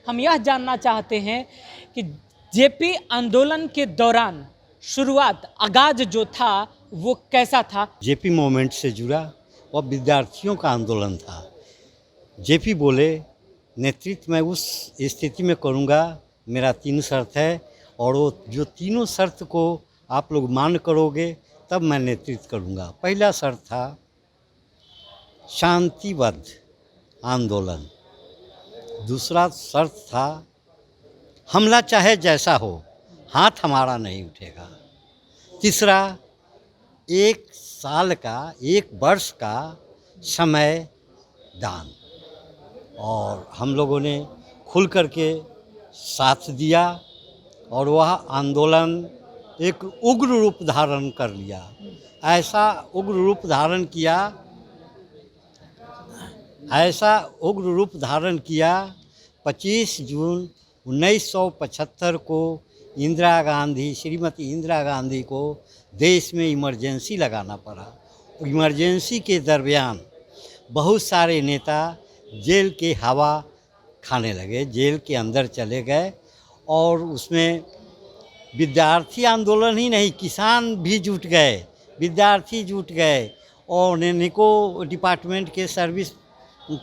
हम यह जानना चाहते हैं कि जेपी आंदोलन के दौरान शुरुआत आगाज जो था वो कैसा था। जेपी मूवमेंट से जुड़ा और विद्यार्थियों का आंदोलन था। जेपी बोले नेतृत्व मैं उस स्थिति में करूँगा, मेरा 3 शर्त है और वो जो तीनों शर्त को आप लोग मान करोगे तब मैं नेतृत्व करूँगा। पहला शर्त था शांतिबद्ध आंदोलन, दूसरा शर्त था हमला चाहे जैसा हो हाथ हमारा नहीं उठेगा, तीसरा 1 साल का 1 वर्ष का समय दान। और हम लोगों ने खुल कर के साथ दिया और वह आंदोलन एक उग्र रूप धारण कर लिया। ऐसा उग्र रूप धारण किया 25 जून 1975 को श्रीमती इंदिरा गांधी को देश में इमरजेंसी लगाना पड़ा। इमरजेंसी के दरमियान बहुत सारे नेता जेल के हवा खाने लगे, जेल के अंदर चले गए और उसमें विद्यार्थी आंदोलन ही नहीं, किसान भी जुट गए, विद्यार्थी जुट गए और अनेकों डिपार्टमेंट के सर्विस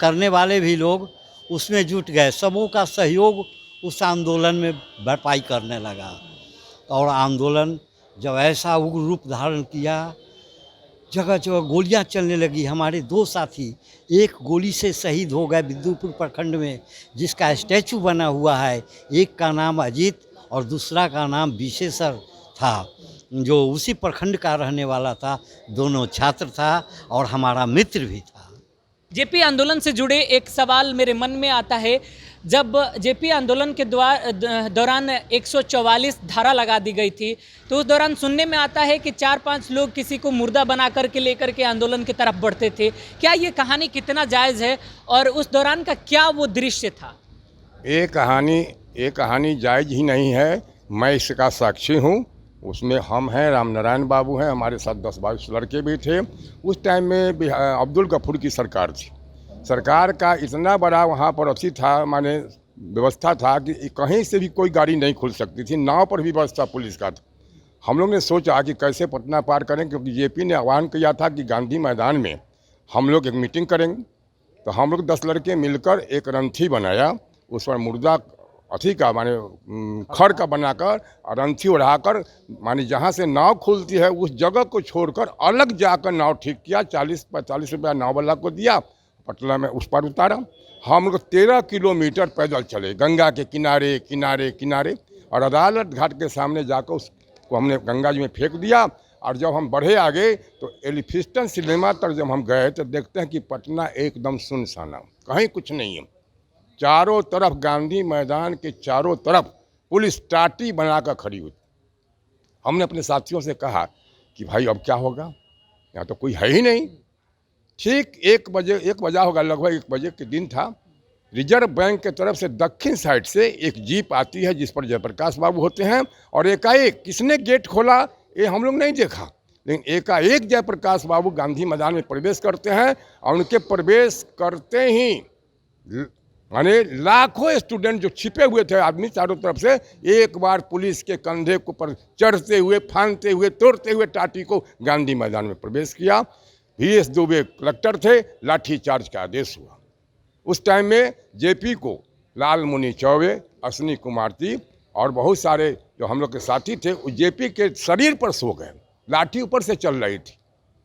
करने वाले भी लोग उसमें जुट गए। सबों का सहयोग उस आंदोलन में भरपाई करने लगा और आंदोलन जब ऐसा उग्र रूप धारण किया, जगह जगह गोलियां चलने लगी। हमारे 2 साथी एक गोली से शहीद हो गए बिद्दुपुर प्रखंड में, जिसका स्टैचू बना हुआ है। एक का नाम अजीत और दूसरा का नाम विशेषर था, जो उसी प्रखंड का रहने वाला था। दोनों छात्र था और हमारा मित्र भी था। जेपी आंदोलन से जुड़े एक सवाल मेरे मन में आता है, जब जेपी आंदोलन के दौरान 144 धारा लगा दी गई थी तो उस दौरान सुनने में आता है कि 4-5 लोग किसी को मुर्दा बना करके लेकर के आंदोलन की तरफ बढ़ते थे। क्या ये कहानी कितना जायज़ है और उस दौरान का क्या वो दृश्य था? ये कहानी जायज़ ही नहीं है। मैं इसका साक्षी हूँ। उसमें हम हैं, रामनारायण बाबू हैं, हमारे साथ 10-22 लड़के भी थे। उस टाइम में अब्दुल गफूर की सरकार थी। सरकार का इतना बड़ा वहाँ पर अथी था, माने व्यवस्था था कि कहीं से भी कोई गाड़ी नहीं खुल सकती थी। नाव पर भी व्यवस्था पुलिस का था। हम लोग ने सोचा कि कैसे पटना पार करें, क्योंकि जेपी ने आह्वान किया था कि गांधी मैदान में हम लोग एक मीटिंग करेंगे। तो हम लोग 10 लड़के मिलकर एक रंथी बनाया, उस पर मुर्दा अथी का माने खड़ का बनाकर रंथी उड़ाकर माने जहाँ से नाव खुलती है उस जगह को छोड़कर अलग जाकर नाव ठीक किया। 40-45 रुपया नाव वाला को दिया, पटना में उस पर उतारा। हम लोग 13 किलोमीटर पैदल चले गंगा के किनारे किनारे किनारे और अदालत घाट के सामने जाकर उसको हमने गंगा जी में फेंक दिया। और जब हम बढ़े आगे तो एलिफिस्टन सिनेमा तक जब हम गए तो देखते हैं कि पटना एकदम सुनसाना, कहीं कुछ नहीं है। चारों तरफ गांधी मैदान के चारों तरफ पुलिस टाटी बनाकर खड़ी हुई। हमने अपने साथियों से कहा कि भाई अब क्या होगा, यहाँ तो कोई है ही नहीं। ठीक 1 बजा होगा, लगभग 1 बजे के दिन था। रिजर्व बैंक के तरफ से दक्षिण साइड से एक जीप आती है जिस पर जयप्रकाश बाबू होते हैं और एकाएक किसने गेट खोला ये हम लोग नहीं देखा, लेकिन एकाएक जयप्रकाश बाबू गांधी मैदान में प्रवेश करते हैं और उनके प्रवेश करते ही माने लाखों स्टूडेंट जो छिपे हुए थे आदमी चारों तरफ से एक बार पुलिस के कंधे के ऊपर चढ़ते हुए, फांदते हुए, तोड़ते हुए टाटी को गांधी मैदान में प्रवेश किया। VS दुबे कलेक्टर थे, लाठी चार्ज का आदेश हुआ। उस टाइम में जेपी को लालमुनि चौबे, अश्विनी कुमार थी और बहुत सारे जो हम लोग के साथी थे वो जेपी के शरीर पर सो गए। लाठी ऊपर से चल रही थी,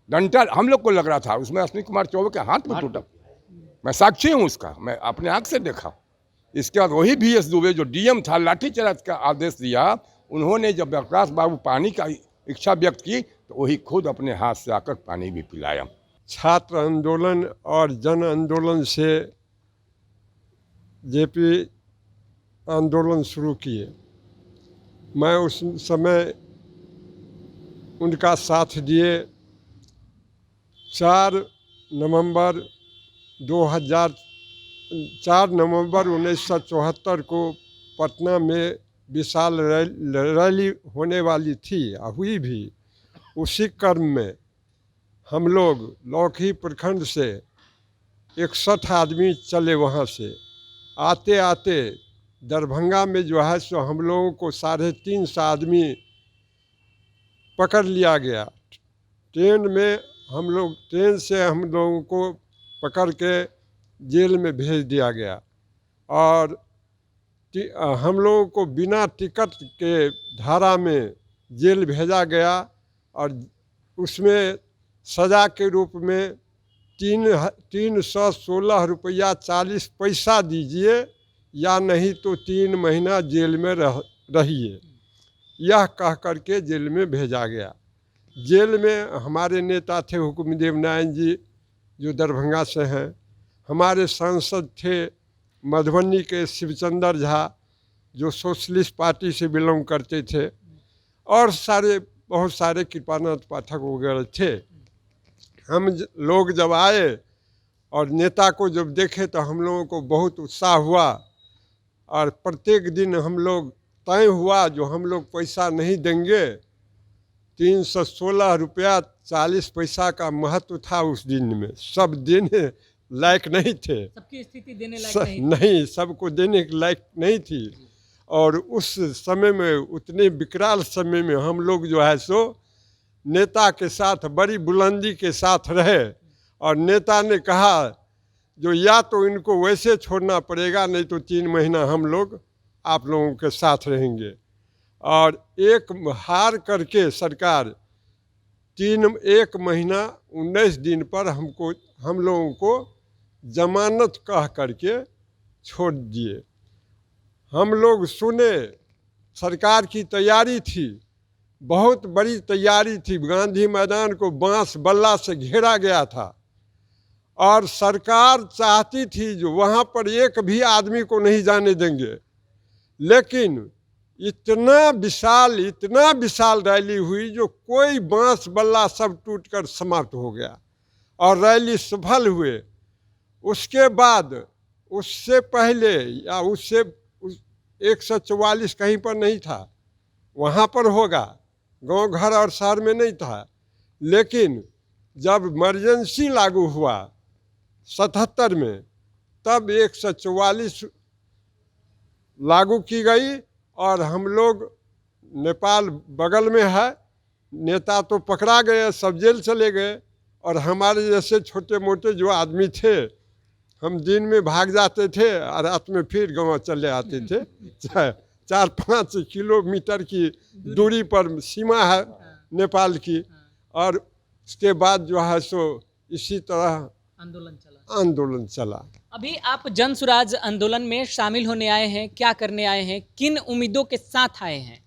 डंडा हम लोग को लग रहा था, उसमें अश्विनी कुमार चौबे के हाथ में टूटा। मैं साक्षी हूँ उसका, मैं अपने आँख से देखा। इसके बाद वही VS दुबे जो DM था, लाठी चार्ज का आदेश दिया। उन्होंने जब प्रकाश बाबू पानी का इच्छा व्यक्त की तो वही खुद अपने हाथ से आकर पानी भी पिलाया। छात्र आंदोलन और जन आंदोलन से जेपी आंदोलन शुरू किए। मैं उस समय उनका साथ दिए। 4 नवंबर 1974 को पटना में विशाल रैली होने वाली थी, हुई भी। उसी क्रम में हम लोग लौकी प्रखंड से 61 आदमी चले। वहाँ से आते आते दरभंगा में जो है सो हम लोगों को 350 आदमी पकड़ लिया गया। ट्रेन से हम लोगों को पकड़ के जेल में भेज दिया गया और हम लोगों को बिना टिकट के धारा में जेल भेजा गया और उसमें सज़ा के रूप में 316 रुपया 40 पैसा दीजिए या नहीं तो 3 महीना जेल में रहिए, यह कह करके जेल में भेजा गया। जेल में हमारे नेता थे हुकुमदेव नारायण जी जो दरभंगा से हैं, हमारे सांसद थे मधुबनी के शिवचंद्र झा जो सोशलिस्ट पार्टी से बिलोंग करते थे, और बहुत सारे कृपानाथ पाठक वगैरह थे। हम लोग जब आए और नेता को जब देखे तो हम लोगों को बहुत उत्साह हुआ और प्रत्येक दिन हम लोग तय हुआ जो हम लोग पैसा नहीं देंगे। 316 रुपया 40 पैसा का महत्व था उस दिन में, सब देने लायक नहीं थे, सबकी स्थिति देने लायक नहीं, सबको देने के लायक नहीं थी। और उस समय में उतने विकराल समय में हम लोग जो है सो नेता के साथ बड़ी बुलंदी के साथ रहे और नेता ने कहा जो या तो इनको वैसे छोड़ना पड़ेगा नहीं तो 3 महीना हम लोग आप लोगों के साथ रहेंगे। और एक हार करके सरकार 1 महीना 19 दिन पर हम लोगों को जमानत कह करके छोड़ दिए। हम लोग सुने सरकार की तैयारी थी, बहुत बड़ी तैयारी थी, गांधी मैदान को बांस बल्ला से घेरा गया था और सरकार चाहती थी जो वहाँ पर एक भी आदमी को नहीं जाने देंगे, लेकिन इतना विशाल रैली हुई जो कोई बांस बल्ला सब टूटकर समाप्त हो गया और रैली सफल हुए। उसके बाद उससे पहले या उससे 144 कहीं पर नहीं था, वहाँ पर होगा, गांव घर और शहर में नहीं था। लेकिन जब इमरजेंसी लागू हुआ 77 में, तब 144 लागू की गई और हम लोग, नेपाल बगल में है, नेता तो पकड़ा गए, सब जेल चले गए और हमारे जैसे छोटे मोटे जो आदमी थे हम दिन में भाग जाते थे और रात में फिर गाँव चले आते थे। 4-5 किलोमीटर की दूरी पर सीमा है नेपाल की। और उसके बाद जो है सो इसी तरह आंदोलन चला। अभी आप जन सुराज आंदोलन में शामिल होने आए हैं, क्या करने आए हैं, किन उम्मीदों के साथ आए हैं?